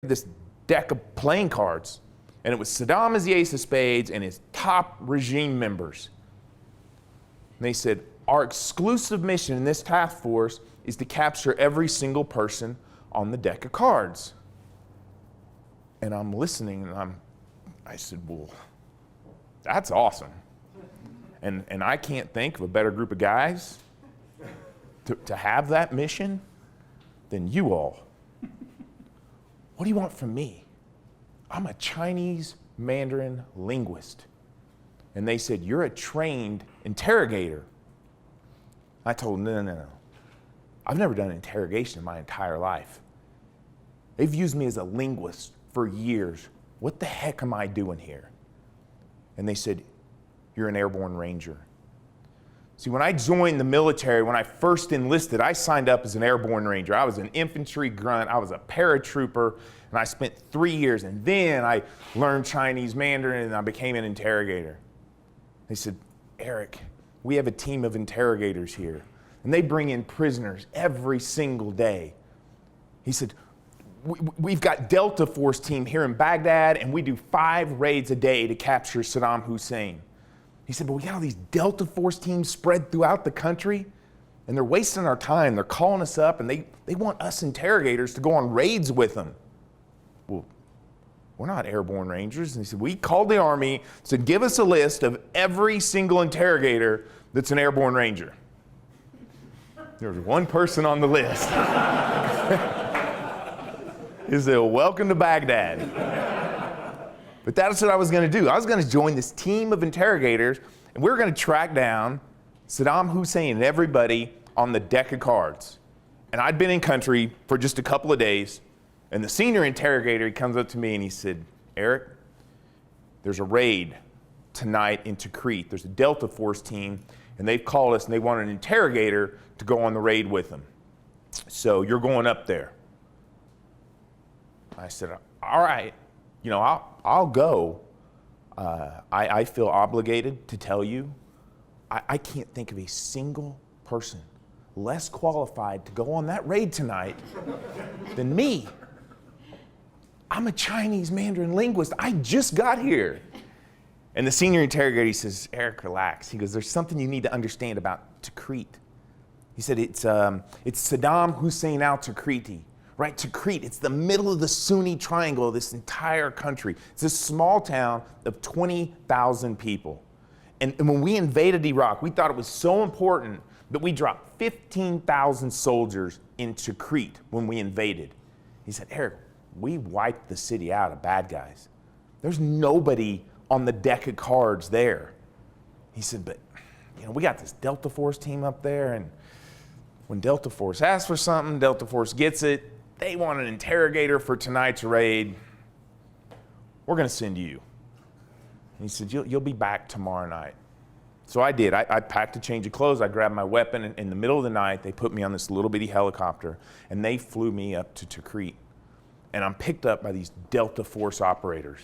this deck of playing cards, and it was Saddam as the ace of spades and his top regime members. And they said, our exclusive mission in this task force is to capture every single person on the deck of cards. And I'm listening, and I said, well, that's awesome. And I can't think of a better group of guys to have that mission than you all. What do you want from me? I'm a Chinese Mandarin linguist. And they said, you're a trained interrogator. I told them, no. I've never done an interrogation in my entire life. They've used me as a linguist for years. What the heck am I doing here? And they said, you're an airborne ranger. See, when I joined the military, when I first enlisted, I signed up as an airborne ranger. I was an infantry grunt, I was a paratrooper, and I spent 3 years, and then I learned Chinese Mandarin and I became an interrogator. They said, Eric, we have a team of interrogators here, and they bring in prisoners every single day. He said, we've got Delta Force team here in Baghdad, and we do 5 raids a day to capture Saddam Hussein. He said, but we got all these Delta Force teams spread throughout the country, and they're wasting our time. They're calling us up, and they want us interrogators to go on raids with them. Well, we're not airborne rangers. And he said, we called the Army, said, give us a list of every single interrogator that's an airborne ranger. There was one person on the list. He said, welcome to Baghdad. But that's what I was going to do. I was going to join this team of interrogators, and we were going to track down Saddam Hussein and everybody on the deck of cards. And I'd been in country for just a couple of days, and the senior interrogator, he comes up to me and he said, Eric, there's a raid tonight into Crete. There's a Delta Force team, and they've called us and they want an interrogator to go on the raid with them. So you're going up there. I said, all right, you know, I'll go. I feel obligated to tell you, I can't think of a single person less qualified to go on that raid tonight than me. I'm a Chinese Mandarin linguist. I just got here. And the senior interrogator, he says, Eric, relax. He goes, there's something you need to understand about Tikrit. He said, it's Saddam Hussein al-Tikriti. Right, Tikrit, it's the middle of the Sunni triangle of this entire country. It's a small town of 20,000 people. And when we invaded Iraq, we thought it was so important that we dropped 15,000 soldiers in Tikrit when we invaded. He said, Eric, we wiped the city out of bad guys. There's nobody on the deck of cards there. He said, but you know, we got this Delta Force team up there, and when Delta Force asks for something, Delta Force gets it. They want an interrogator for tonight's raid. We're going to send you. And he said, you'll be back tomorrow night. So I did. I packed a change of clothes. I grabbed my weapon. And in the middle of the night, they put me on this little bitty helicopter, and they flew me up to Tikrit. And I'm picked up by these Delta Force operators.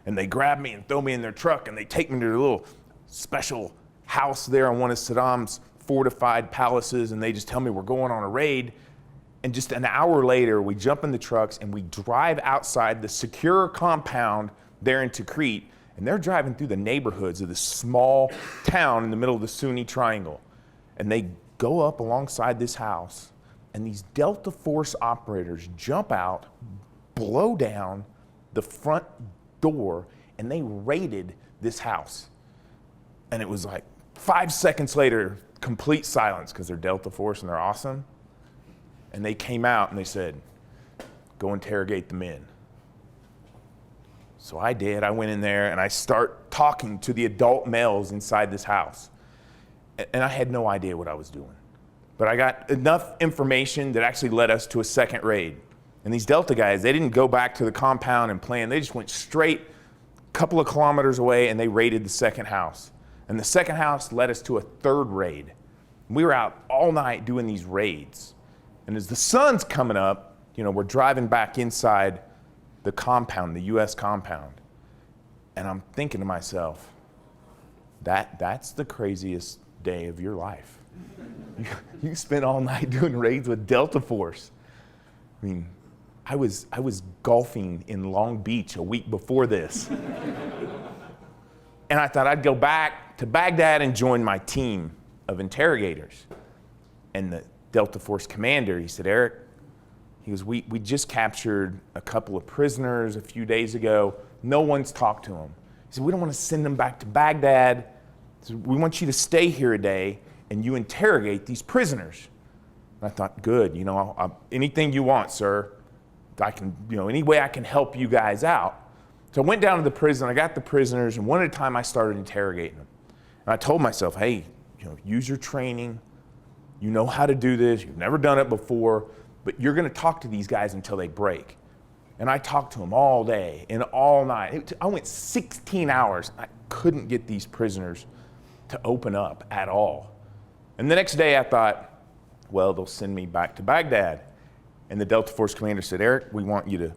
And they grab me and throw me in their truck, and they take me to their little special house there on one of Saddam's fortified palaces, and they just tell me we're going on a raid. And just an hour later, we jump in the trucks and we drive outside the secure compound there in Tikrit, and they're driving through the neighborhoods of this small town in the middle of the Sunni triangle. And they go up alongside this house, and these Delta Force operators jump out, blow down the front door, and they raided this house. And it was like 5 seconds later, complete silence, because they're Delta Force and they're awesome. And they came out and they said, go interrogate the men. So I did. I went in there and I start talking to the adult males inside this house. And I had no idea what I was doing. But I got enough information that actually led us to a second raid. And these Delta guys, they didn't go back to the compound and plan. They just went straight a couple of kilometers away and they raided the second house. And the second house led us to a third raid. We were out all night doing these raids. And as the sun's coming up, you know, we're driving back inside the compound, the U.S. compound. And I'm thinking to myself, that's the craziest day of your life. You spent all night doing raids with Delta Force. I mean, I was golfing in Long Beach a week before this. And I thought I'd go back to Baghdad and join my team of interrogators. And the Delta Force commander, he said, Eric, he goes, we just captured a couple of prisoners a few days ago. No one's talked to them. He said, we don't want to send them back to Baghdad. So we want you to stay here a day and you interrogate these prisoners. And I thought, good, anything you want, sir. I can, any way I can help you guys out. So I went down to the prison, I got the prisoners, and one at a time I started interrogating them. And I told myself, hey, use your training. You know how to do this. You've never done it before, but you're going to talk to these guys until they break. And I talked to them all day and all night. I went 16 hours. I couldn't get these prisoners to open up at all. And the next day I thought, well, they'll send me back to Baghdad. And the Delta Force commander said, Eric, we want you to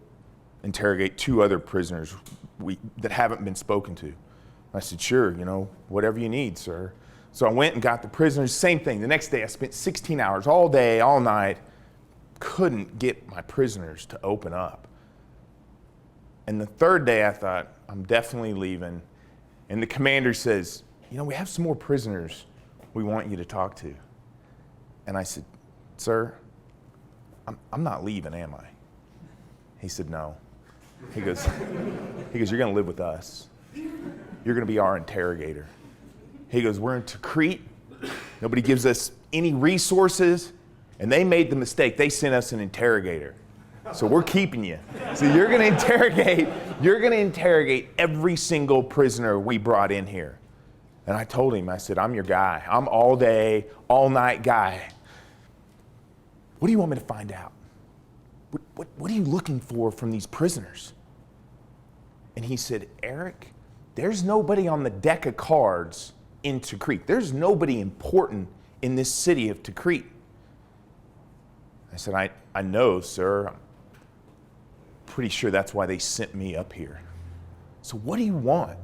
interrogate 2 other prisoners that haven't been spoken to. I said, sure, whatever you need, sir. So I went and got the prisoners, same thing. The next day I spent 16 hours, all day, all night, couldn't get my prisoners to open up. And the third day I thought, I'm definitely leaving. And the commander says, we have some more prisoners we want you to talk to. And I said, sir, I'm not leaving, am I? He said, no. He goes, you're going to live with us. You're going to be our interrogator. He goes, we're in Tikrit. Nobody gives us any resources. And they made the mistake. They sent us an interrogator. So we're keeping you. So you're going to interrogate every single prisoner we brought in here. And I told him, I said, I'm your guy. I'm all day, all night guy. What do you want me to find out? What are you looking for from these prisoners? And he said, Eric, there's nobody on the deck of cards in Tikrit. There's nobody important in this city of Tikrit. I said, I know, sir. I'm pretty sure that's why they sent me up here. So what do you want?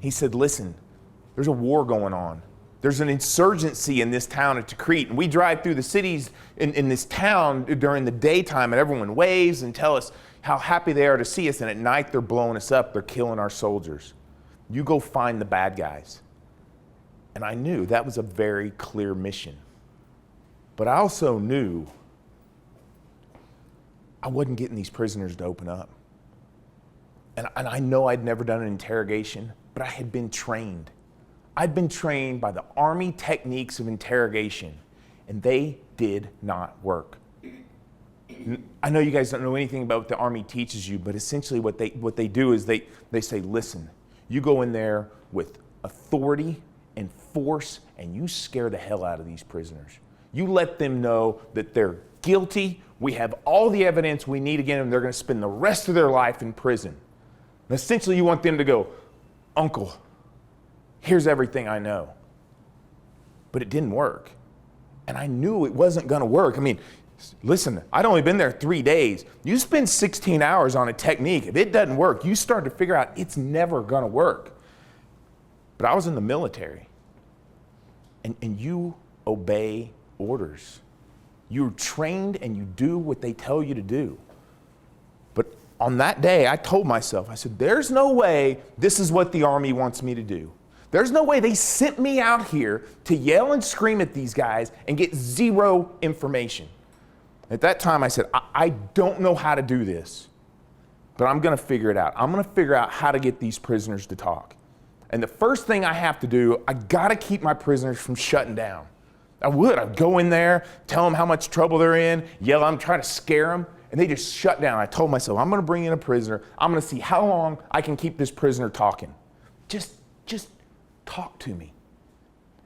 He said, listen, there's a war going on. There's an insurgency in this town of Tikrit, and we drive through the cities in this town during the daytime, and everyone waves and tell us how happy they are to see us, and at night they're blowing us up, they're killing our soldiers. You go find the bad guys. And I knew that was a very clear mission. But I also knew I wasn't getting these prisoners to open up. And I know I'd never done an interrogation, but I had been trained. I'd been trained by the Army techniques of interrogation, and they did not work. I know you guys don't know anything about what the Army teaches you, but essentially what they do is they say, listen, you go in there with authority and force, and you scare the hell out of these prisoners. You let them know that they're guilty. We have all the evidence we need against them. They're going to spend the rest of their life in prison. And essentially, you want them to go, Uncle, here's everything I know. But it didn't work. And I knew it wasn't going to work. I mean, listen, I'd only been there 3 days. You spend 16 hours on a technique. If it doesn't work, you start to figure out it's never going to work. But I was in the military. And you obey orders. You're trained and you do what they tell you to do. But on that day, I told myself, I said, there's no way this is what the Army wants me to do. There's no way they sent me out here to yell and scream at these guys and get zero information. At that time, I said, I don't know how to do this, but I'm going to figure it out. I'm going to figure out how to get these prisoners to talk. And the first thing I have to do, I got to keep my prisoners from shutting down. I'd go in there, tell them how much trouble they're in, yell at them, try to scare them, and they just shut down. I told myself, I'm going to bring in a prisoner. I'm going to see how long I can keep this prisoner talking. Just talk to me.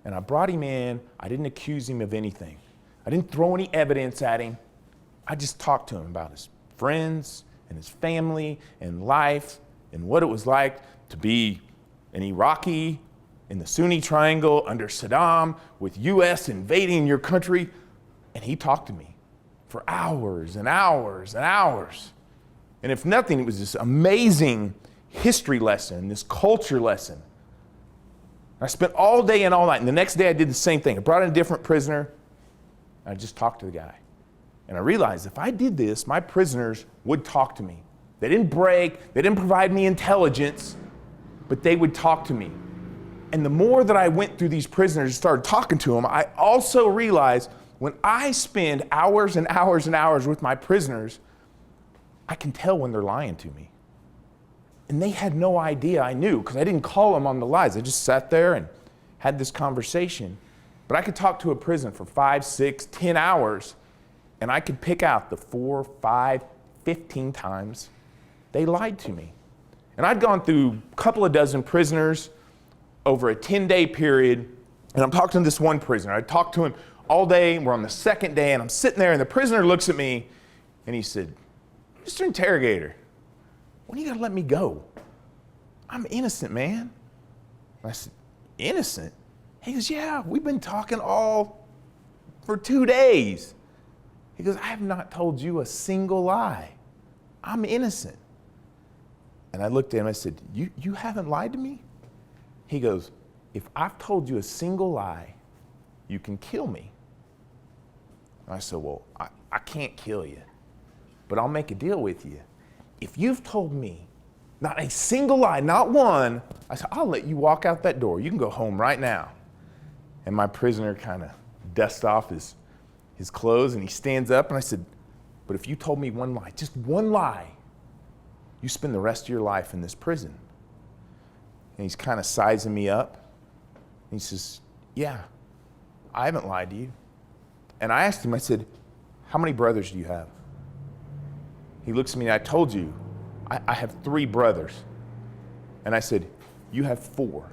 And I brought him in. I didn't accuse him of anything. I didn't throw any evidence at him. I just talked to him about his friends and his family and life and what it was like to be an Iraqi in the Sunni Triangle under Saddam with U.S. invading your country. And he talked to me for hours and hours and hours. And if nothing, it was this amazing history lesson, this culture lesson. I spent all day and all night. And the next day I did the same thing. I brought in a different prisoner. And I just talked to the guy. And I realized if I did this, my prisoners would talk to me. They didn't break, they didn't provide me intelligence, but they would talk to me. And the more that I went through these prisoners and started talking to them, I also realized when I spend hours and hours and hours with my prisoners, I can tell when they're lying to me. And they had no idea I knew, because I didn't call them on the lies. I just sat there and had this conversation. But I could talk to a prisoner for 5, 6, 10 hours, and I could pick out the 4, 5, 15 times they lied to me. And I'd gone through a couple of dozen prisoners over a 10-day period, and I'm talking to this one prisoner. I talked to him all day, and we're on the second day, and I'm sitting there, and the prisoner looks at me, and he said, "Mr. Interrogator, when are you gonna let me go? I'm innocent, man." And I said, "Innocent?" He goes, "Yeah, we've been talking all for 2 days." He goes, "I have not told you a single lie. I'm innocent." And I looked at him, I said, you haven't lied to me?" He goes, "If I've told you a single lie, you can kill me." And I said, "Well, I can't kill you, but I'll make a deal with you. If you've told me not a single lie, not one," I said, "I'll let you walk out that door. You can go home right now." And my prisoner kind of dusts off his clothes, and he stands up, and I said, "But if you told me one lie, just one lie, you spend the rest of your life in this prison." And he's kind of sizing me up. And he says, "Yeah, I haven't lied to you." And I asked him, I said, "How many brothers do you have?" He looks at me, and I told you, I have 3 brothers. And I said, "You have 4.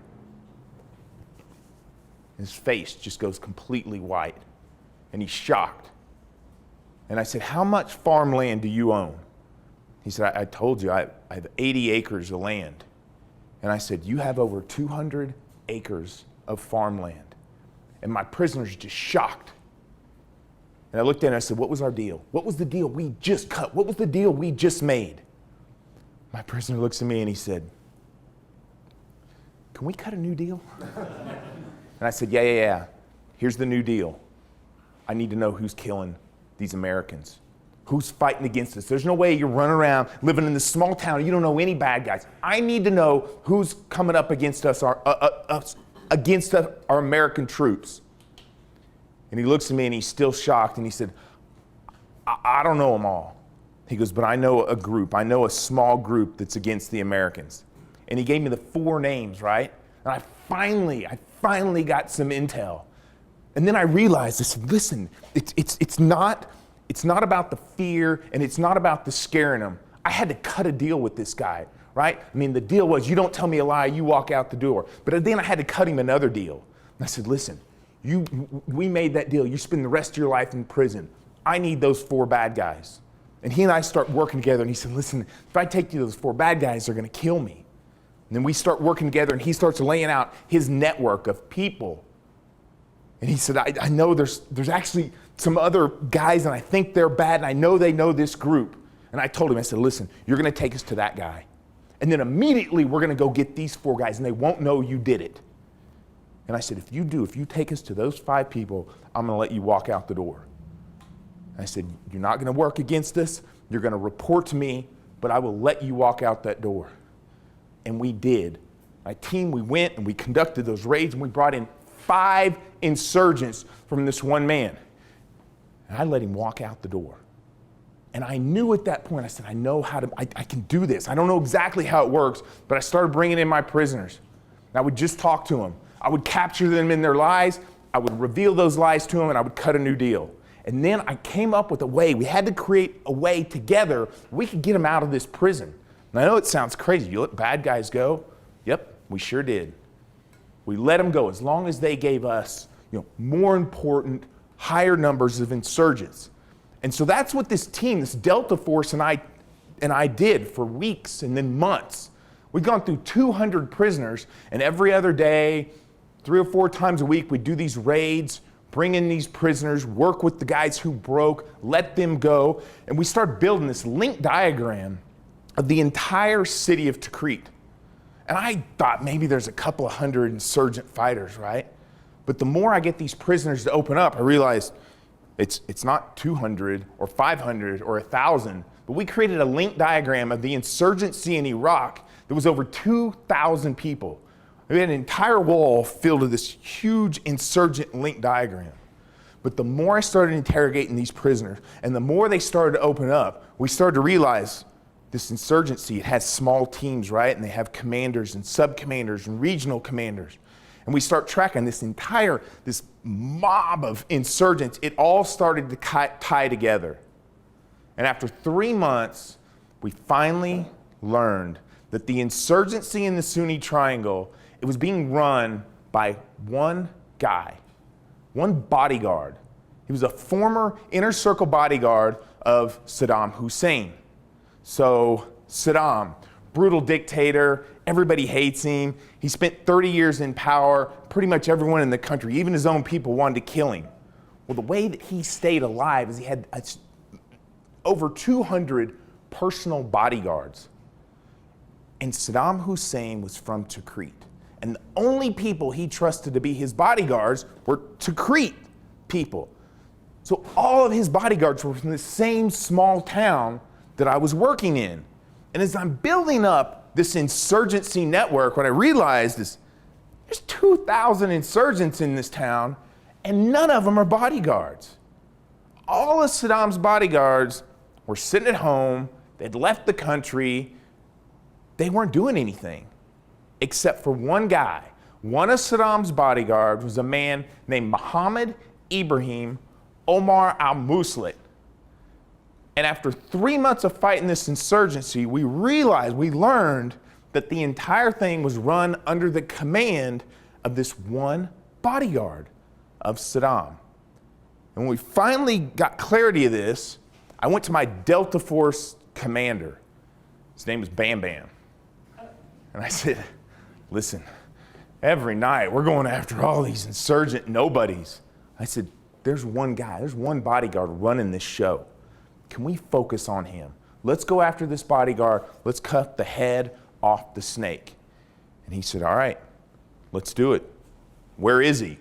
His face just goes completely white, and he's shocked. And I said, "How much farmland do you own?" He said, I told you, I have 80 acres of land." And I said, "You have over 200 acres of farmland." And my prisoner's just shocked. And I looked at him and I said, "What was our deal? What was the deal we just cut? What was the deal we just made?" My prisoner looks at me and he said, "Can we cut a new deal?" And I said, yeah. Here's the new deal. I need to know who's killing these Americans. Who's fighting against us? There's no way you're running around living in this small town and you don't know any bad guys. I need to know who's coming up against us, our American troops. And he looks at me and he's still shocked and he said, I don't know them all." He goes, "But I know a group. I know a small group that's against the Americans." And he gave me the 4 names, right? And I finally got some intel. And then I realized, I said, listen, it's not about the fear, and it's not about the scaring them. I had to cut a deal with this guy, right? I mean, the deal was, you don't tell me a lie, you walk out the door. But then I had to cut him another deal. And I said, listen, we made that deal. You spend the rest of your life in prison. I need those 4 bad guys. And he and I start working together, and he said, listen, if I take you to those 4 bad guys, they're gonna kill me. And then we start working together, and he starts laying out his network of people. And he said, I know there's actually some other guys, and I think they're bad, and I know they know this group. And I told him, I said, listen, you're gonna take us to that guy. And then immediately we're gonna go get these 4 guys, and they won't know you did it. And I said, if you take us to those 5 people, I'm gonna let you walk out the door. And I said, you're not gonna work against us, you're gonna report to me, but I will let you walk out that door. And we did. My team, we went and we conducted those raids, and we brought in 5 insurgents from this one man. And I let him walk out the door. And I knew at that point, I said, I know how to, I can do this. I don't know exactly how it works, but I started bringing in my prisoners. And I would just talk to them. I would capture them in their lies. I would reveal those lies to them, and I would cut a new deal. And then I came up with a way. We had to create a way together we could get them out of this prison. And I know it sounds crazy. You let bad guys go? Yep, we sure did. We let them go as long as they gave us, more important, higher numbers of insurgents. And so that's what this team, this Delta Force, and I did for weeks and then months. We'd gone through 200 prisoners, and every other day, 3 or 4 times a week, we'd do these raids, bring in these prisoners, work with the guys who broke, let them go, and we started building this link diagram of the entire city of Tikrit. And I thought maybe there's a couple of hundred insurgent fighters, right? But the more I get these prisoners to open up, I realized It's not 200 or 500 or 1,000, but we created a link diagram of the insurgency in Iraq that was over 2,000 people. We had an entire wall filled with this huge insurgent link diagram. But the more I started interrogating these prisoners and the more they started to open up, we started to realize this insurgency, it has small teams, right? And they have commanders and sub-commanders and regional commanders. And we start tracking this mob of insurgents. It all started to tie together. And after 3 months, we finally learned that the insurgency in the Sunni Triangle, it was being run by one guy, one bodyguard. He was a former inner circle bodyguard of Saddam Hussein. So Saddam, brutal dictator, everybody hates him. He spent 30 years in power. Pretty much everyone in the country, even his own people, wanted to kill him. Well, the way that he stayed alive is he had over 200 personal bodyguards. And Saddam Hussein was from Tikrit. And the only people he trusted to be his bodyguards were Tikrit people. So all of his bodyguards were from the same small town that I was working in. And as I'm building up this insurgency network, what I realized is there's 2,000 insurgents in this town, and none of them are bodyguards. All of Saddam's bodyguards were sitting at home, they'd left the country, they weren't doing anything. Except for one guy. One of Saddam's bodyguards was a man named Mohammed Ibrahim Omar al-Muslit. And after 3 months of fighting this insurgency, we learned that the entire thing was run under the command of this one bodyguard of Saddam. And when we finally got clarity of this, I went to my Delta Force commander. His name was Bam Bam. And I said, listen, every night we're going after all these insurgent nobodies. I said, there's one guy, there's one bodyguard running this show. Can we focus on him? Let's go after this bodyguard. Let's cut the head off the snake. And he said, all right, let's do it. Where is he?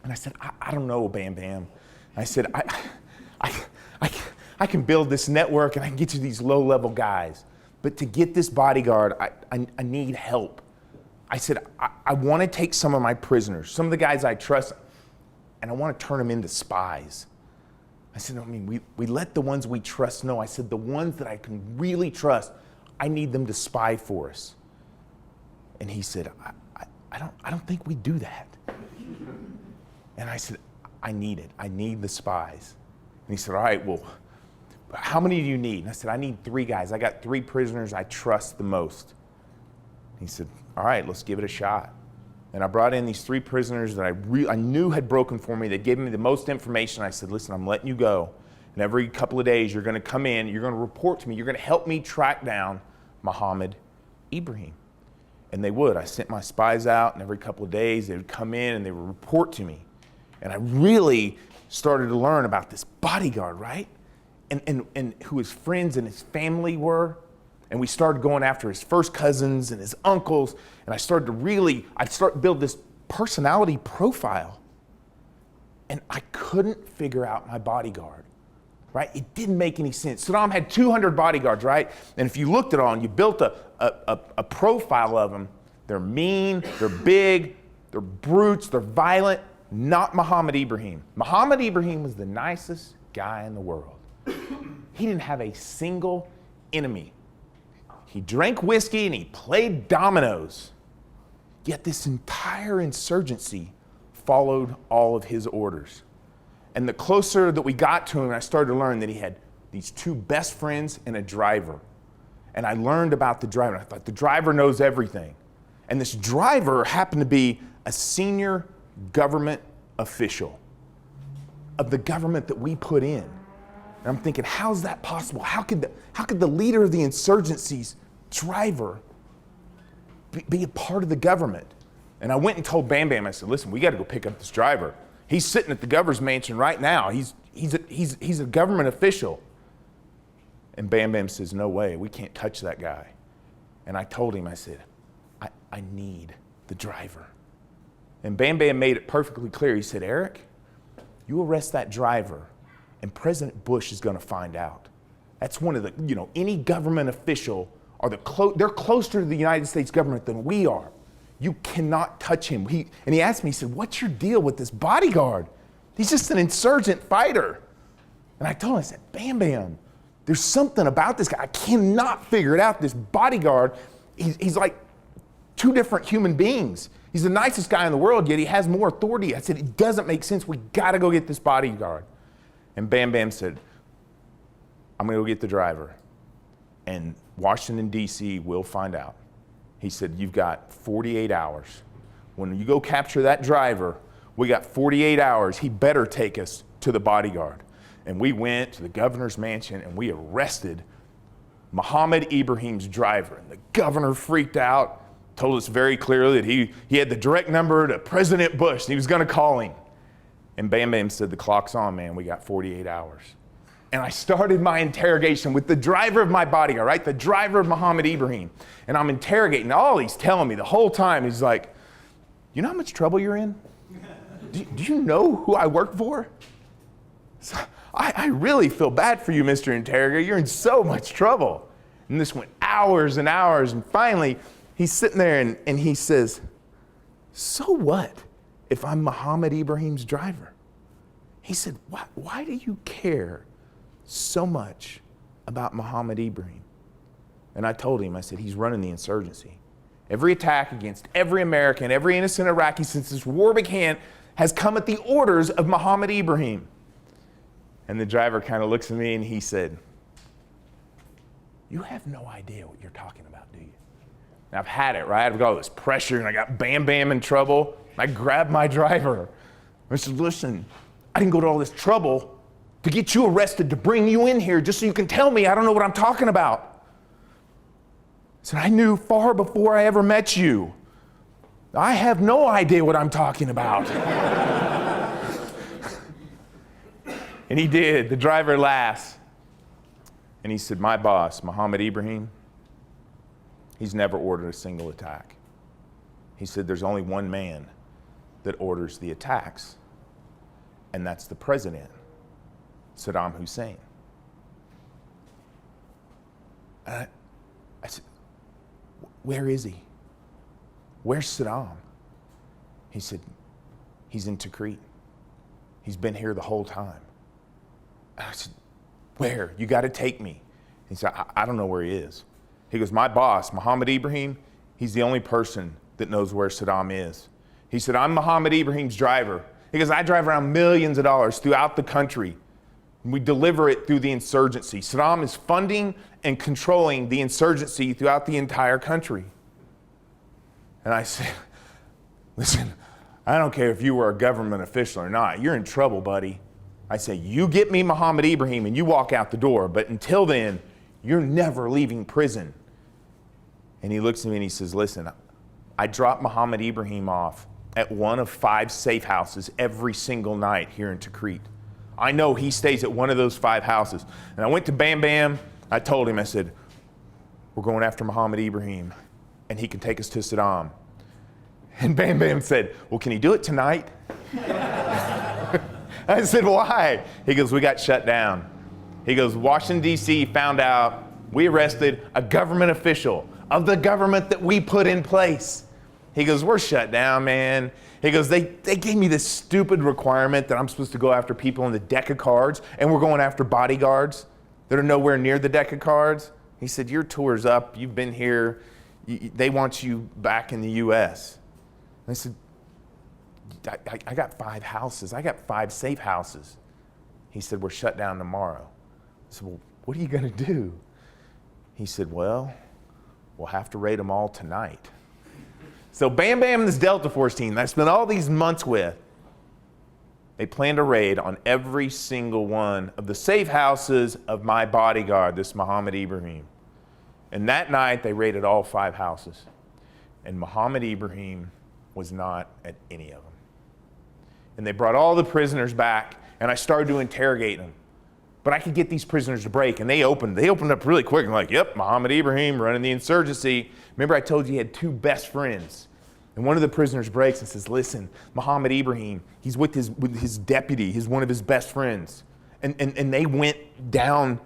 And I said, I don't know, Bam Bam. I said, I can build this network and I can get you these low-level guys. But to get this bodyguard, I need help. I said, I want to take some of my prisoners, some of the guys I trust, and I want to turn them into spies. I said, I mean, we let the ones we trust know. I said, the ones that I can really trust, I need them to spy for us. And he said, I don't think we do that. And I said, I need it. I need the spies. And he said, all right, well, how many do you need? And I said, I need 3 guys. I got 3 prisoners I trust the most. He said, all right, let's give it a shot. And I brought in these 3 prisoners that I knew had broken for me. They gave me the most information. I said, listen, I'm letting you go. And every couple of days, you're going to come in. You're going to report to me. You're going to help me track down Mohammed Ibrahim. And they would. I sent my spies out, and every couple of days, they would come in and they would report to me. And I really started to learn about this bodyguard, right? And who his friends and his family were. And we started going after his first cousins and his uncles. And I started to build this personality profile. And I couldn't figure out my bodyguard, right? It didn't make any sense. Saddam had 200 bodyguards, right? And if you looked at all and you built a profile of them, they're mean, they're big, they're brutes, they're violent. Not Mohammed Ibrahim. Mohammed Ibrahim was the nicest guy in the world. He didn't have a single enemy. He drank whiskey and he played dominoes. Yet this entire insurgency followed all of his orders. And the closer that we got to him, I started to learn that he had these 2 best friends and a driver. And I learned about the driver. I thought the driver knows everything. And this driver happened to be a senior government official of the government that we put in. And I'm thinking, how's that possible? How could the leader of the insurgency's driver be a part of the government? And I went and told Bam Bam, I said, listen, we got to go pick up this driver. He's sitting at the governor's mansion right now. He's a government official. And Bam Bam says, no way, we can't touch that guy. And I told him, I said, I need the driver. And Bam Bam made it perfectly clear. He said, Eric, you arrest that driver and President Bush is going to find out. That's one of the, any government official, they're closer to the United States government than we are. You cannot touch him. He asked me, he said, what's your deal with this bodyguard? He's just an insurgent fighter. And I told him, I said, Bam Bam, there's something about this guy. I cannot figure it out. This bodyguard, he's like two different human beings. He's the nicest guy in the world, yet he has more authority. I said, it doesn't make sense. We got to go get this bodyguard. And Bam Bam said, I'm going to go get the driver. And Washington, D.C. will find out. He said, you've got 48 hours. When you go capture that driver, we got 48 hours. He better take us to the bodyguard. And we went to the governor's mansion and we arrested Muhammad Ibrahim's driver. And the governor freaked out, told us very clearly that he had the direct number to President Bush and he was going to call him. And Bam Bam said, the clock's on, man. We got 48 hours. And I started my interrogation with the driver of my bodyguard, right? The driver of Muhammad Ibrahim. And I'm interrogating. All he's telling me the whole time, he's like, you know how much trouble you're in? Do you know who I work for? So I really feel bad for you, Mr. Interrogator. You're in so much trouble. And this went hours and hours. And finally, he's sitting there and he says, so what if I'm Muhammad Ibrahim's driver? He said, why do you care so much about Muhammad Ibrahim? And I told him, I said, he's running the insurgency. Every attack against every American, every innocent Iraqi since this war began has come at the orders of Muhammad Ibrahim. And the driver kind of looks at me and he said, you have no idea what you're talking about, do you? And I've had it, right? I've got all this pressure and I got Bam Bam in trouble. I grabbed my driver. I said, listen, I didn't go to all this trouble to get you arrested, to bring you in here just so you can tell me I don't know what I'm talking about. I said, I knew far before I ever met you. I have no idea what I'm talking about. And he did. The driver laughs. And he said, my boss, Muhammad Ibrahim, he's never ordered a single attack. He said, there's only one man that orders the attacks, and that's the president, Saddam Hussein. I said, where is he? Where's Saddam? He said, he's in Tikrit. He's been here the whole time. I said, where? You got to take me. He said, I don't know where he is. He goes, my boss, Muhammad Ibrahim, he's the only person that knows where Saddam is. He said, I'm Muhammad Ibrahim's driver. He goes, I drive around millions of dollars throughout the country. We deliver it through the insurgency. Saddam is funding and controlling the insurgency throughout the entire country. And I said, listen, I don't care if you were a government official or not. You're in trouble, buddy. I say, you get me Muhammad Ibrahim and you walk out the door. But until then, you're never leaving prison. And he looks at me and he says, listen, I drop Muhammad Ibrahim off at one of 5 safe houses every single night here in Tikrit. I know he stays at one of those 5 houses. And I went to Bam Bam. I told him, I said, we're going after Muhammad Ibrahim and he can take us to Saddam. And Bam Bam said, well, can he do it tonight? I said, why? He goes, we got shut down. He goes, Washington, D.C. found out we arrested a government official of the government that we put in place. He goes, we're shut down, man. He goes, they gave me this stupid requirement that I'm supposed to go after people in the deck of cards, and we're going after bodyguards that are nowhere near the deck of cards. He said, your tour's up. You've been here. They want you back in the U.S. And I said, I got 5 houses. I got 5 safe houses. He said, we're shut down tomorrow. I said, well, what are you going to do? He said, well, we'll have to raid them all tonight. So Bam Bam and this Delta Force team that I spent all these months with, they planned a raid on every single one of the safe houses of my bodyguard, this Muhammad Ibrahim. And that night, they raided all 5 houses. And Muhammad Ibrahim was not at any of them. And they brought all the prisoners back, and I started to interrogate them. But I could get these prisoners to break, and they opened up really quick and like, yep, Muhammad Ibrahim running the insurgency. Remember I told you he had 2 best friends. And one of the prisoners breaks and says, listen, Muhammad Ibrahim, he's with his deputy, he's one of his best friends. and they went down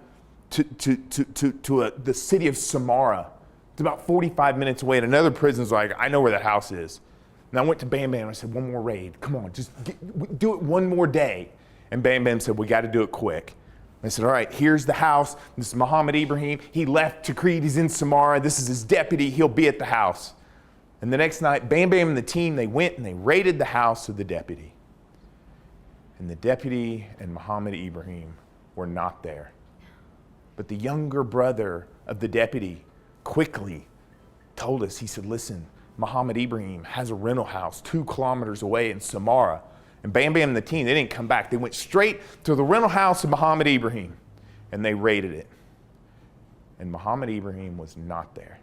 to the city of Samara. It's about 45 minutes away, and another prison's like, I know where that house is. And I went to Bam Bam, and I said, one more raid. Come on, just do it one more day. And Bam Bam said, we got to do it quick. I said, all right, here's the house. This is Muhammad Ibrahim. He left Tikrit. He's in Samara. This is his deputy. He'll be at the house. And the next night, Bam Bam and the team, they went and they raided the house of the deputy. And the deputy and Muhammad Ibrahim were not there. But the younger brother of the deputy quickly told us, he said, listen, Muhammad Ibrahim has a rental house 2 kilometers away in Samara. And Bam Bam and the team, they didn't come back. They went straight to the rental house of Muhammad Ibrahim, and they raided it. And Muhammad Ibrahim was not there.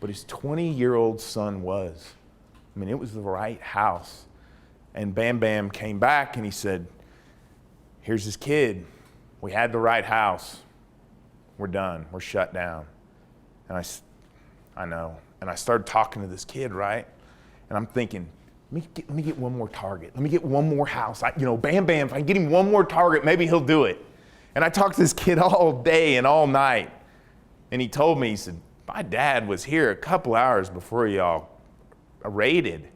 But his 20-year-old son was. I mean, it was the right house. And Bam Bam came back, and he said, here's his kid. We had the right house. We're done. We're shut down. And I know. And I started talking to this kid, right? And I'm thinking, let me get one more target. Let me get one more house. Bam Bam, if I can get him one more target, maybe he'll do it. And I talked to this kid all day and all night. And he told me, he said, my dad was here a couple hours before y'all raided.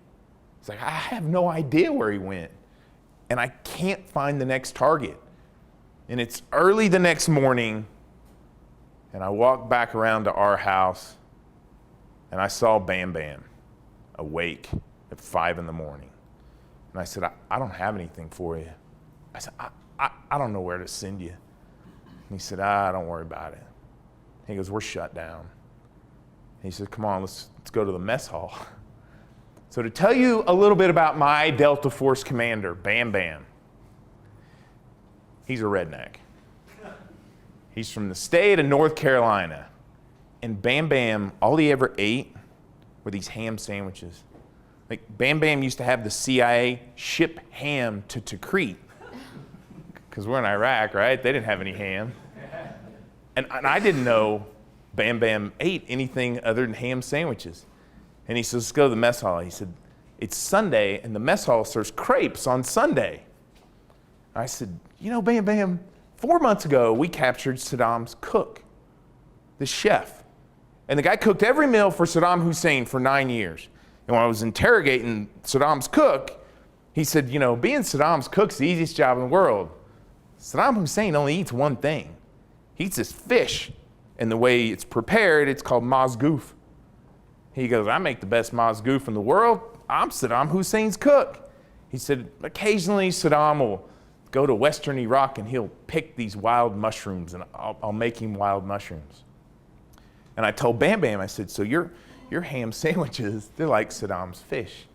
He's like, I have no idea where he went. And I can't find the next target. And it's early the next morning, and I walked back around to our house, and I saw Bam Bam awake at 5 in the morning. And I said, I don't have anything for you. I said, I don't know where to send you. And he said, don't worry about it. He goes, we're shut down. And he said, come on, let's go to the mess hall. So to tell you a little bit about my Delta Force commander, Bam Bam, he's a redneck. He's from the state of North Carolina. And Bam Bam, all he ever ate were these ham sandwiches. Like, Bam Bam used to have the CIA ship ham to Tikrit, because we're in Iraq, right? They didn't have any ham. And I didn't know Bam Bam ate anything other than ham sandwiches. And he says, let's go to the mess hall. He said, it's Sunday, and the mess hall serves crepes on Sunday. I said, Bam Bam, 4 months ago, we captured Saddam's cook, the chef. And the guy cooked every meal for Saddam Hussein for 9 years. And when I was interrogating Saddam's cook, he said, being Saddam's cook's the easiest job in the world. Saddam Hussein only eats one thing. He eats this fish. And the way it's prepared, it's called mazgoof. He goes, I make the best mazgoof in the world. I'm Saddam Hussein's cook. He said, occasionally Saddam will go to Western Iraq and he'll pick these wild mushrooms, and I'll make him wild mushrooms. And I told Bam Bam, I said, so your ham sandwiches, they're like Saddam's fish.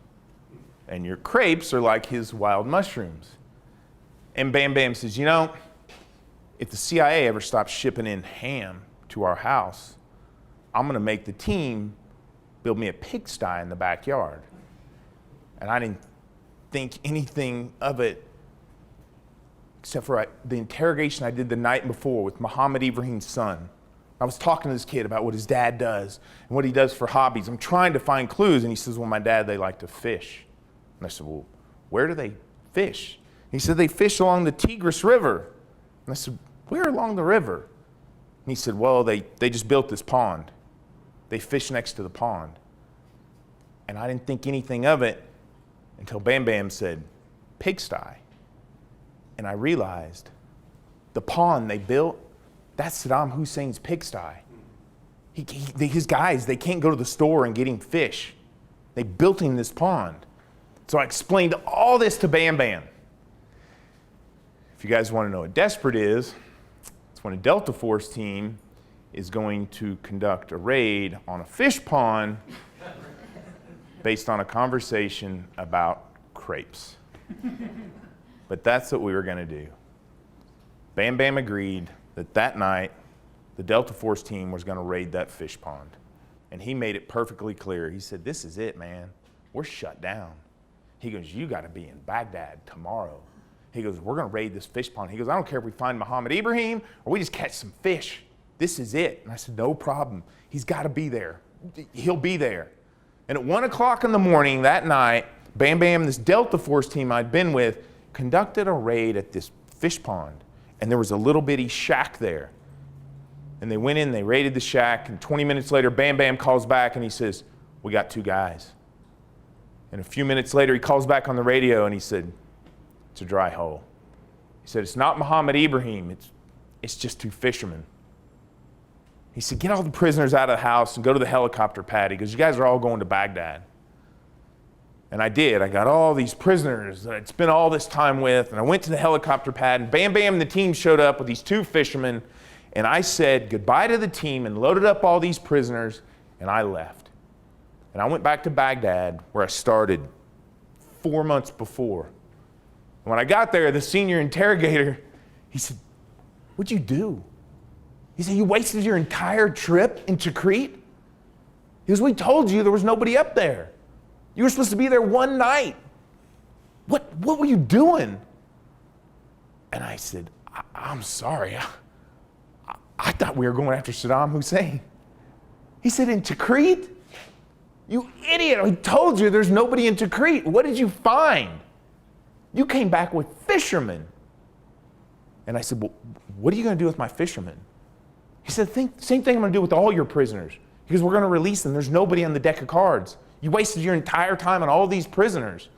And your crepes are like his wild mushrooms. And Bam Bam says, if the CIA ever stops shipping in ham to our house, I'm gonna make the team build me a pigsty in the backyard. And I didn't think anything of it except for the interrogation I did the night before with Muhammad Ibrahim's son. I was talking to this kid about what his dad does and what he does for hobbies. I'm trying to find clues, and he says, well, my dad, they like to fish. And I said, well, where do they fish? He said, they fish along the Tigris River. And I said, where along the river? And he said, well, they just built this pond. They fish next to the pond. And I didn't think anything of it until Bam Bam said, pigsty. And I realized the pond they built, that's Saddam Hussein's pigsty. His guys, they can't go to the store and get him fish. They built him this pond. So I explained all this to Bam Bam. If you guys want to know what desperate is, it's when a Delta Force team is going to conduct a raid on a fish pond based on a conversation about crepes. But that's what we were going to do. Bam Bam agreed that night, the Delta Force team was going to raid that fish pond. And he made it perfectly clear. He said, this is it, man. We're shut down. He goes, you got to be in Baghdad tomorrow. He goes, we're going to raid this fish pond. He goes, I don't care if we find Muhammad Ibrahim or we just catch some fish. This is it. And I said, no problem. He's got to be there. He'll be there. And at 1 o'clock in the morning that night, Bam Bam, this Delta Force team I'd been with, conducted a raid at this fish pond, and there was a little bitty shack there. And they went in, they raided the shack, and 20 minutes later, Bam Bam calls back and he says, "We got 2 guys." And a few minutes later, he calls back on the radio and he said, "It's a dry hole." He said, "It's not Muhammad Ibrahim, it's just 2 fishermen." He said, "Get all the prisoners out of the house and go to the helicopter pad, because you guys are all going to Baghdad." And I did. I got all these prisoners that I'd spent all this time with, and I went to the helicopter pad, and Bam Bam and the team showed up with these 2 fishermen, and I said goodbye to the team and loaded up all these prisoners, and I left. And I went back to Baghdad, where I started 4 months before. And when I got there, the senior interrogator, he said, "What'd you do?" He said, "You wasted your entire trip into Crete?" He goes, "We told you there was nobody up there. You were supposed to be there 1 night. What were you doing?" And I said, I'm sorry. I thought we were going after Saddam Hussein." He said, "In Tikrit? You idiot, I told you there's nobody in Tikrit. What did you find? You came back with fishermen." And I said, "Well, what are you going to do with my fishermen?" He said, "Same thing I'm going to do with all your prisoners, because we're going to release them. There's nobody on the deck of cards. You wasted your entire time on all these prisoners."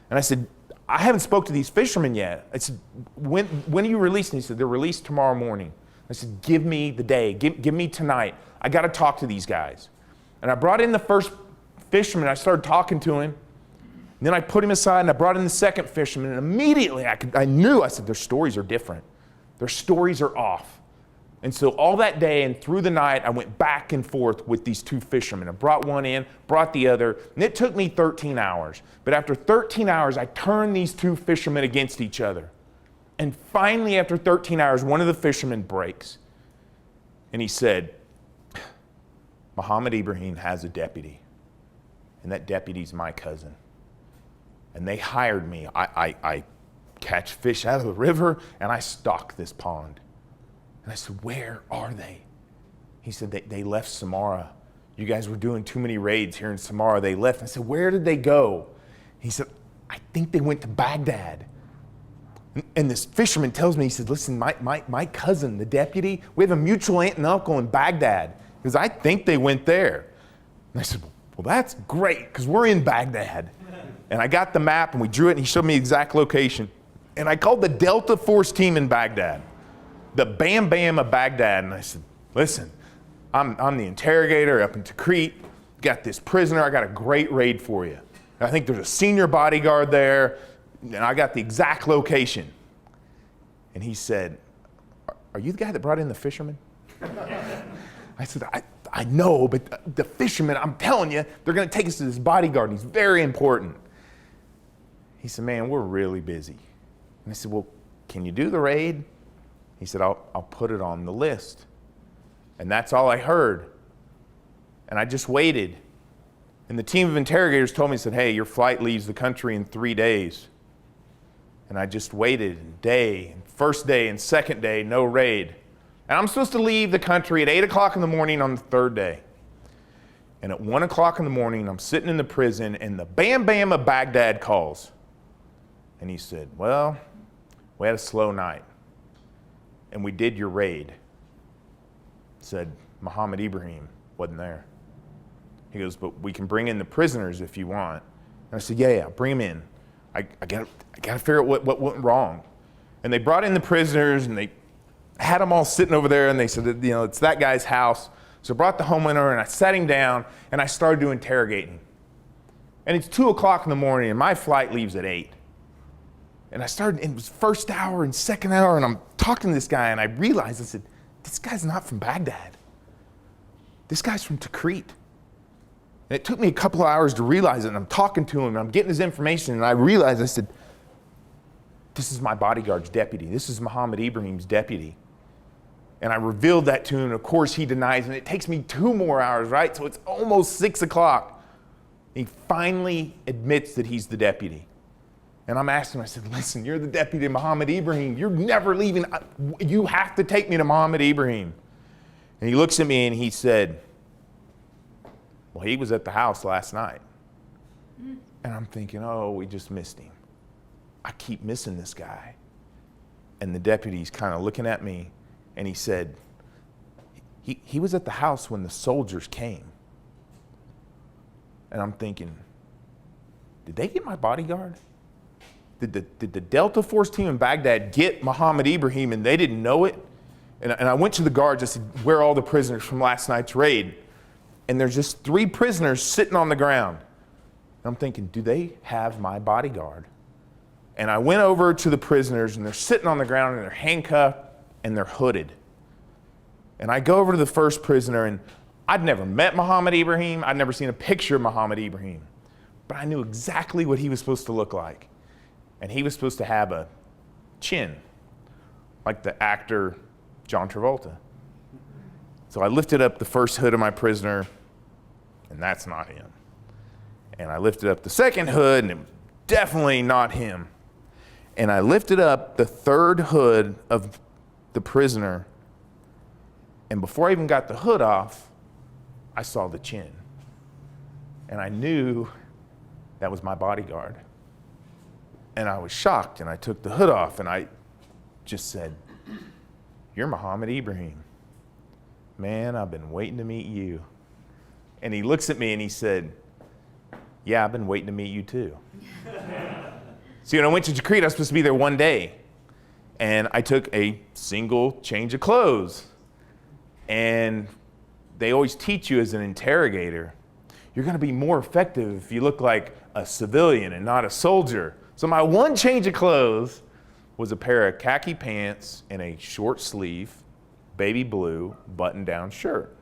And I said, "I haven't spoke to these fishermen yet." I said, when are you releasing?" He said, "They're released tomorrow morning." I said, "Give me the day. Give me tonight. I got to talk to these guys." And I brought in the first fisherman. I started talking to him. And then I put him aside, and I brought in the second fisherman. And immediately I knew, I said, their stories are different. Their stories are off. And so all that day and through the night, I went back and forth with these 2 fishermen. I brought one in, brought the other, and it took me 13 hours. But after 13 hours, I turned these 2 fishermen against each other. And finally, after 13 hours, one of the fishermen breaks. And he said, "Muhammad Ibrahim has a deputy, and that deputy's my cousin. And they hired me. I catch fish out of the river, and I stock this pond." And I said, "Where are they?" He said, they left Samara. You guys were doing too many raids here in Samara. They left." I said, "Where did they go?" He said, "I think they went to Baghdad." And this fisherman tells me, he said, "Listen, my cousin, the deputy, we have a mutual aunt and uncle in Baghdad." He goes, "I think they went there." And I said, "Well, that's great, because we're in Baghdad." And I got the map, and we drew it, and he showed me the exact location. And I called the Delta Force team in Baghdad, the Bam Bam of Baghdad, and I said, "Listen, I'm the interrogator up in Tikrit, got this prisoner, I got a great raid for you. I think there's a senior bodyguard there, and I got the exact location." And he said, "Are you the guy that brought in the fisherman?" I said, I know, but the fishermen, I'm telling you, they're going to take us to this bodyguard, and he's very important." He said, "Man, we're really busy." And I said, "Well, can you do the raid?" He said, I'll put it on the list." And that's all I heard. And I just waited. And the team of interrogators told me, said, "Hey, your flight leaves the country in 3 days." And I just waited, first day and second day, no raid. And I'm supposed to leave the country at 8 o'clock in the morning on the 3rd day. And at 1 o'clock in the morning, I'm sitting in the prison, and the Bam Bam of Baghdad calls. And he said, "Well, we had a slow night, and we did your raid." Said, "Muhammad Ibrahim wasn't there." He goes, "But we can bring in the prisoners if you want." And I said, yeah, bring them in. I got to figure out what went wrong. And they brought in the prisoners, and they had them all sitting over there, and they said, it's that guy's house. So I brought the homeowner, and I sat him down, and I started to interrogate him. And it's 2 o'clock in the morning, and my flight leaves at 8. And I started, it was first hour and second hour, and I'm talking to this guy, and I realized, I said, this guy's not from Baghdad. This guy's from Tikrit. And it took me a couple of hours to realize it, and I'm talking to him, and I'm getting his information, and I realized, I said, this is my bodyguard's deputy. This is Muhammad Ibrahim's deputy. And I revealed that to him, and of course he denies, and it takes me 2 more hours, right? So it's almost 6 o'clock. He finally admits that he's the deputy. And I'm asking him, I said, listen, you're the deputy of Muhammad Ibrahim. You're never leaving. You have to take me to Muhammad Ibrahim. And he looks at me and he said, well, he was at the house last night. And I'm thinking, oh, we just missed him. I keep missing this guy. And the deputy's kind of looking at me, and he said, he was at the house when the soldiers came. And I'm thinking, did they get my bodyguard? Did the Delta Force team in Baghdad get Muhammad Ibrahim and they didn't know it? And I went to the guards, I said, where are all the prisoners from last night's raid? And there's just 3 prisoners sitting on the ground. And I'm thinking, do they have my bodyguard? And I went over to the prisoners, and they're sitting on the ground, and they're handcuffed, and they're hooded. And I go over to the first prisoner, and I'd never met Muhammad Ibrahim. I'd never seen a picture of Muhammad Ibrahim. But I knew exactly what he was supposed to look like. And he was supposed to have a chin, like the actor John Travolta. So I lifted up the first hood of my prisoner, and that's not him. And I lifted up the second hood, and it was definitely not him. And I lifted up the third hood of the prisoner, and before I even got the hood off, I saw the chin. And I knew that was my bodyguard. And I was shocked, and I took the hood off, and I just said, "You're Muhammad Ibrahim. Man, I've been waiting to meet you." And he looks at me and he said, "Yeah, I've been waiting to meet you too." See, when I went to Tikrit, I was supposed to be there one day. And I took a single change of clothes. And they always teach you as an interrogator, you're going to be more effective if you look like a civilian and not a soldier. So my one change of clothes was a pair of khaki pants and a short sleeve, baby blue, button-down shirt.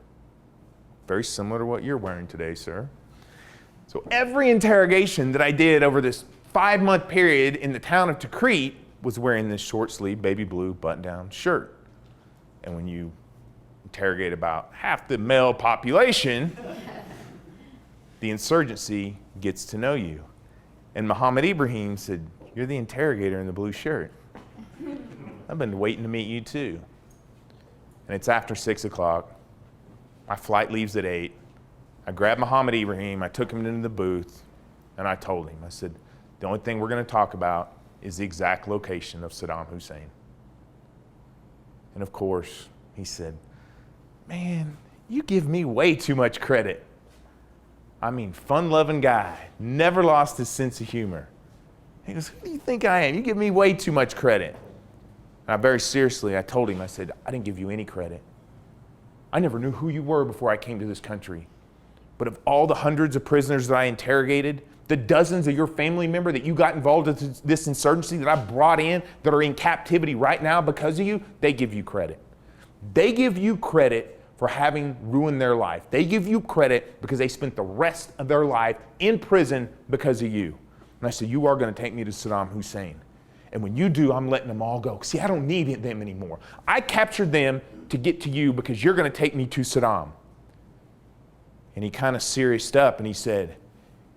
Very similar to what you're wearing today, sir. So every interrogation that I did over this 5-month period in the town of Tikrit was wearing this short sleeve, baby blue, button-down shirt. And when you interrogate about half the male population, the insurgency gets to know you. And Muhammad Ibrahim said, "You're the interrogator in the blue shirt. I've been waiting to meet you too." And it's after 6 o'clock. My flight leaves at 8. I grabbed Muhammad Ibrahim, I took him into the booth, and I told him, I said, the only thing we're going to talk about is the exact location of Saddam Hussein. And of course, he said, "Man, you give me way too much credit. I mean, fun-loving guy, never lost his sense of humor." He goes, "Who do you think I am? You give me way too much credit." And I very seriously, I told him, I said, "I didn't give you any credit. I never knew who you were before I came to this country. But of all the hundreds of prisoners that I interrogated, the dozens of your family member that you got involved with this insurgency that I brought in that are in captivity right now because of you, they give you credit. They give you credit for having ruined their life. They give you credit because they spent the rest of their life in prison because of you." And I said, "You are going to take me to Saddam Hussein. And when you do, I'm letting them all go. See, I don't need them anymore. I captured them to get to you because you're going to take me to Saddam." And he kind of serioused up and he said,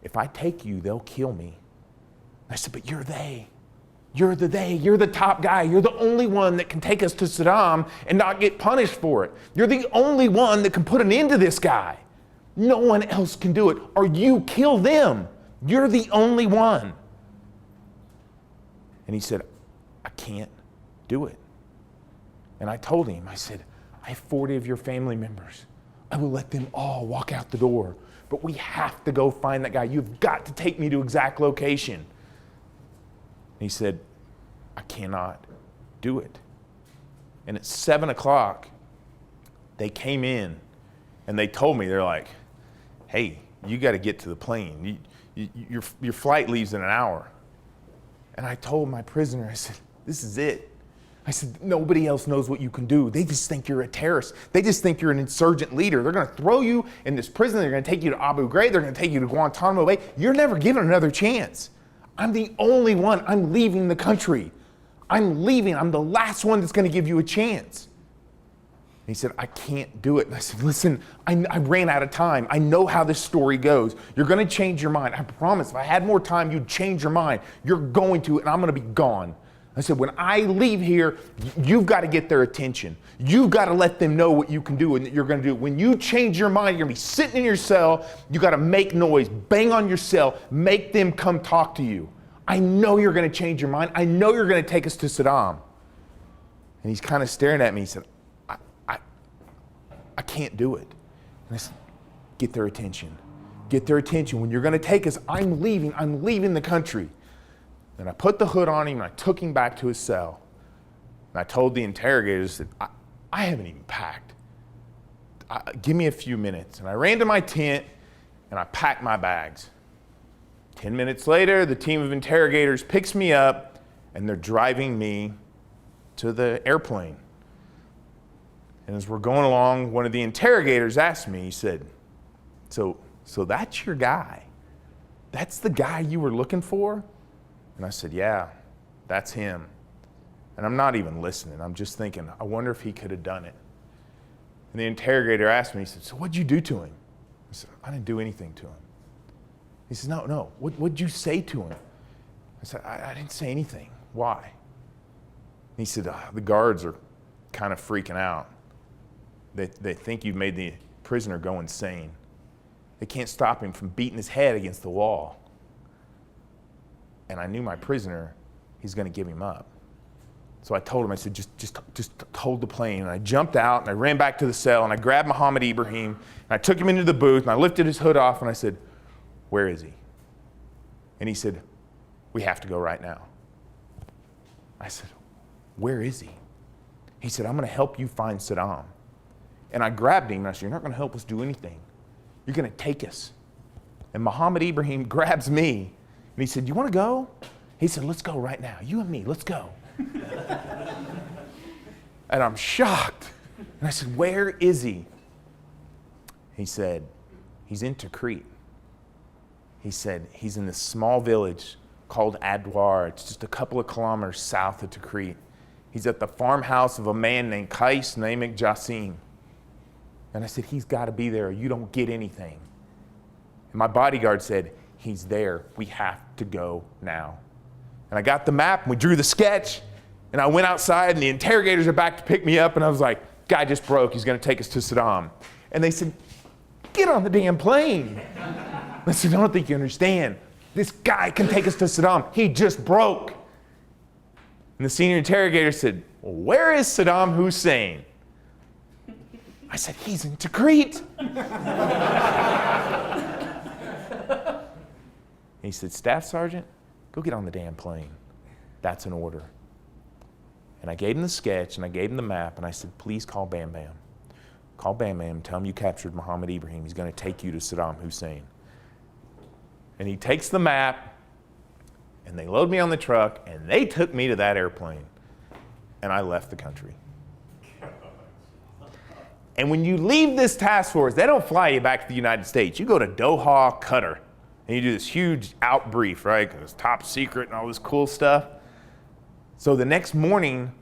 "If I take you, they'll kill me." I said, "But you're they. You're the they. You're the top guy. You're the only one that can take us to Saddam and not get punished for it. You're the only one that can put an end to this guy. No one else can do it, or you kill them. You're the only one." And he said, "I can't do it." And I told him, I said, "I have 40 of your family members. I will let them all walk out the door. But we have to go find that guy. You've got to take me to exact location." And he said, "I cannot do it." And at 7 o'clock, they came in and they told me, they're like, "Hey, you got to get to the plane. Your flight leaves in an hour." And I told my prisoner, I said, "This is it." I said, "Nobody else knows what you can do. They just think you're a terrorist. They just think you're an insurgent leader. They're going to throw you in this prison. They're going to take you to Abu Ghraib. They're going to take you to Guantanamo Bay. You're never given another chance. I'm the only one. I'm leaving the country. I'm leaving. I'm the last one that's going to give you a chance." And he said, "I can't do it." And I said, "Listen, I ran out of time. I know how this story goes. You're going to change your mind. I promise. If I had more time, you'd change your mind. You're going to, and I'm going to be gone." I said, "When I leave here, you've got to get their attention. You've got to let them know what you can do and that you're going to do. When you change your mind, you're going to be sitting in your cell. You got to make noise, bang on your cell, make them come talk to you. I know you're going to change your mind. I know you're going to take us to Saddam." And he's kind of staring at me. He said, I can't do it. And I said, get their attention. Get their attention. When you're going to take us, I'm leaving the country. And I put the hood on him and I took him back to his cell. And I told the interrogators that I haven't even packed. Give me a few minutes. And I ran to my tent and I packed my bags. 10 minutes later, the team of interrogators picks me up and they're driving me to the airplane. And as we're going along, one of the interrogators asked me, he said, so that's your guy? That's the guy you were looking for? And I said, yeah, that's him. And I'm not even listening. I'm just thinking, I wonder if he could have done it. And the interrogator asked me, he said, so what'd you do to him? I said, I didn't do anything to him. He said, no, what'd you say to him? I said, I didn't say anything. Why? And he said, the guards are kind of freaking out. They think you've made the prisoner go insane. They can't stop him from beating his head against the wall. And I knew my prisoner, he's going to give him up. So I told him, I said, just hold the plane. And I jumped out and I ran back to the cell and I grabbed Muhammad Ibrahim and I took him into the booth and I lifted his hood off and I said, where is he? And he said, we have to go right now. I said, where is he? He said, I'm going to help you find Saddam. And I grabbed him and I said, you're not going to help us do anything. You're going to take us. And Muhammad Ibrahim grabs me and he said, you want to go? He said, let's go right now. You and me, let's go. And I'm shocked. And I said, where is he? He said, he's in Tikrit. He said, he's in this small village called Adwar. It's just a couple of kilometers south of Tikrit. He's at the farmhouse of a man named Qais Namek Jassim. And I said, he's got to be there or you don't get anything. And my bodyguard said, he's there. We have to go now. And I got the map and we drew the sketch. And I went outside and the interrogators are back to pick me up. And I was like, guy just broke. He's going to take us to Saddam. And they said, get on the damn plane. I said, I don't think you understand. This guy can take us to Saddam. He just broke. And the senior interrogator said, well, where is Saddam Hussein? I said, he's in Tikrit. He said, Staff Sergeant, go get on the damn plane. That's an order. And I gave him the sketch and I gave him the map and I said, please call Bam Bam. Call Bam Bam, tell him you captured Muhammad Ibrahim. He's going to take you to Saddam Hussein. And he takes the map and they load me on the truck and they took me to that airplane. And I left the country. And when you leave this task force, they don't fly you back to the United States. You go to Doha, Qatar, and you do this huge out brief, right? 'Cause it's top secret and all this cool stuff. So the next morning,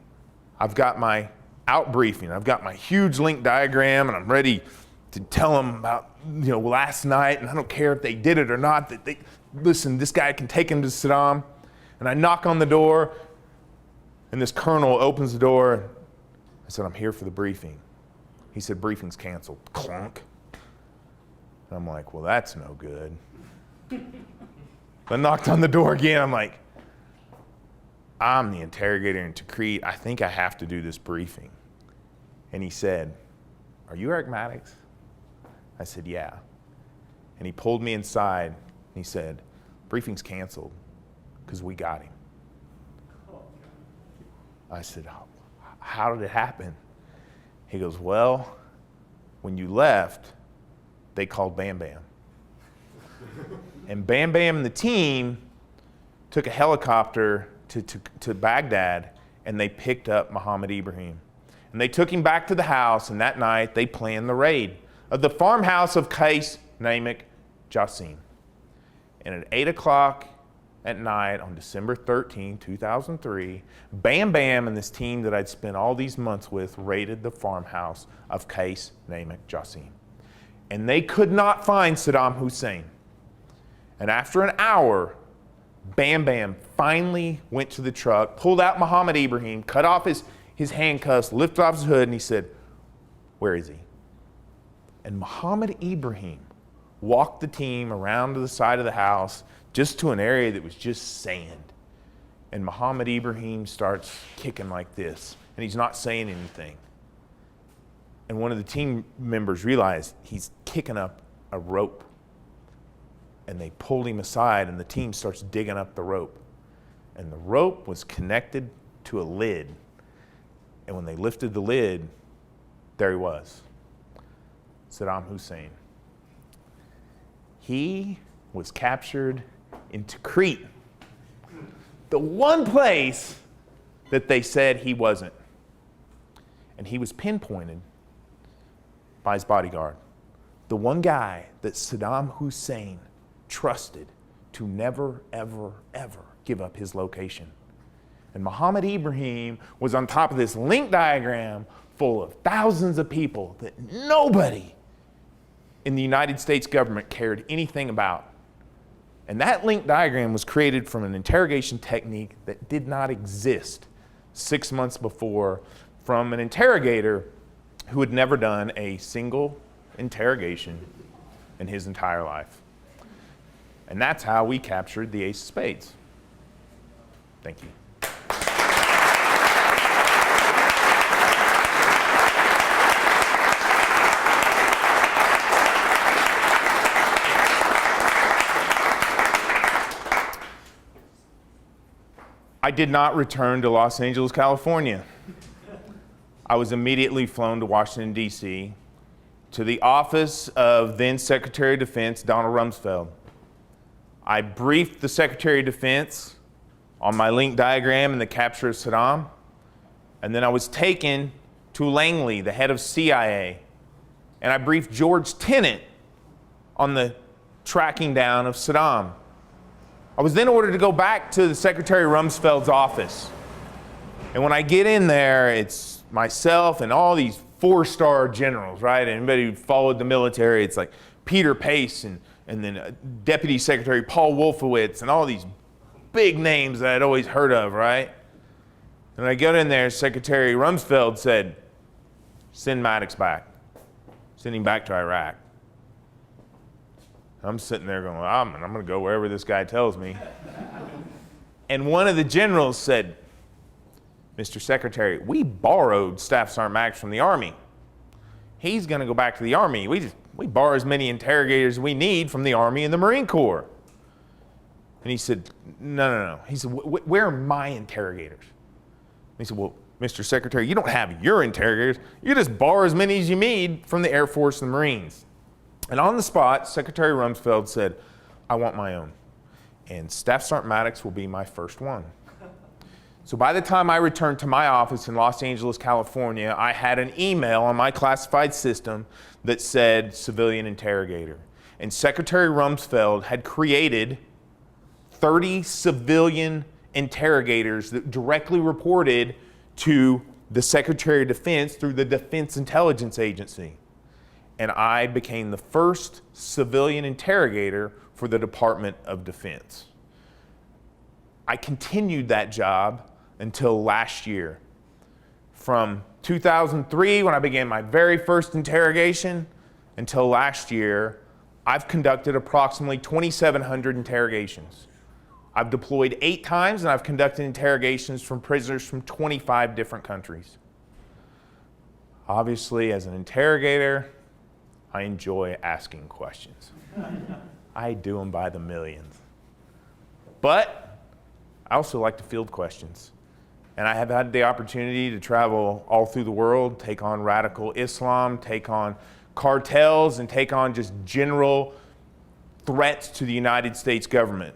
I've got my out briefing. I've got my huge link diagram, and I'm ready to tell them about last night, and I don't care if they did it or not. That they listen, this guy can take him to Saddam. And I knock on the door, and this colonel opens the door. I said, I'm here for the briefing. He said, briefing's canceled. Clunk. And I'm like, well, that's no good. I knocked on the door again. I'm like, I'm the interrogator in Tikrit. I think I have to do this briefing. And he said, are you Eric Maddox? I said, yeah. And he pulled me inside and he said, briefing's canceled because we got him. I said, how did it happen? He goes, well, when you left, they called Bam Bam. And Bam Bam and the team took a helicopter to Baghdad and they picked up Muhammad Ibrahim. And they took him back to the house and that night they planned the raid of the farmhouse of Qais Namek Jassim. And at 8 o'clock at night on December 13, 2003, Bam Bam and this team that I'd spent all these months with raided the farmhouse of Qais Namek Jassim. And they could not find Saddam Hussein. And after an hour, Bam Bam finally went to the truck, pulled out Muhammad Ibrahim, cut off his handcuffs, lifted off his hood, and he said, where is he? And Muhammad Ibrahim walked the team around to the side of the house, just to an area that was just sand. And Muhammad Ibrahim starts kicking like this and he's not saying anything. And one of the team members realized he's kicking up a rope. And they pulled him aside, and the team starts digging up the rope. And the rope was connected to a lid. And when they lifted the lid, there he was, Saddam Hussein. He was captured in Tikrit, the one place that they said he wasn't. And he was pinpointed by his bodyguard, the one guy that Saddam Hussein trusted to never, ever, ever give up his location. And Muhammad Ibrahim was on top of this link diagram full of thousands of people that nobody in the United States government cared anything about. And that link diagram was created from an interrogation technique that did not exist 6 months before from an interrogator who had never done a single interrogation in his entire life. And that's how we captured the Ace of Spades. Thank you. I did not return to Los Angeles, California. I was immediately flown to Washington, D.C., to the office of then Secretary of Defense, Donald Rumsfeld. I briefed the Secretary of Defense on my link diagram and the capture of Saddam, and then I was taken to Langley, the head of CIA, and I briefed George Tenet on the tracking down of Saddam. I was then ordered to go back to the Secretary Rumsfeld's office. And when I get in there, it's myself and all these four-star generals, right? Anybody who followed the military, it's like Peter Pace and then Deputy Secretary Paul Wolfowitz and all these big names that I'd always heard of, right? And I got in there, Secretary Rumsfeld said, send Maddox back. Send him back to Iraq. I'm sitting there going, I'm going to go wherever this guy tells me. And one of the generals said, Mr. Secretary, we borrowed Staff Sergeant Maddox from the Army. He's going to go back to the Army. We borrow as many interrogators as we need from the Army and the Marine Corps. And he said, no. He said, where are my interrogators? And he said, well, Mr. Secretary, you don't have your interrogators. You just borrow as many as you need from the Air Force and the Marines. And on the spot, Secretary Rumsfeld said, I want my own. And Staff Sergeant Maddox will be my first one. So by the time I returned to my office in Los Angeles, California, I had an email on my classified system that said civilian interrogator. And Secretary Rumsfeld had created 30 civilian interrogators that directly reported to the Secretary of Defense through the Defense Intelligence Agency. And I became the first civilian interrogator for the Department of Defense. I continued that job until last year. From 2003, when I began my very first interrogation, until last year, I've conducted approximately 2,700 interrogations. I've deployed 8 times, and I've conducted interrogations from prisoners from 25 different countries. Obviously, as an interrogator, I enjoy asking questions. I do them by the millions. But I also like to field questions. And I have had the opportunity to travel all through the world, take on radical Islam, take on cartels, and take on just general threats to the United States government.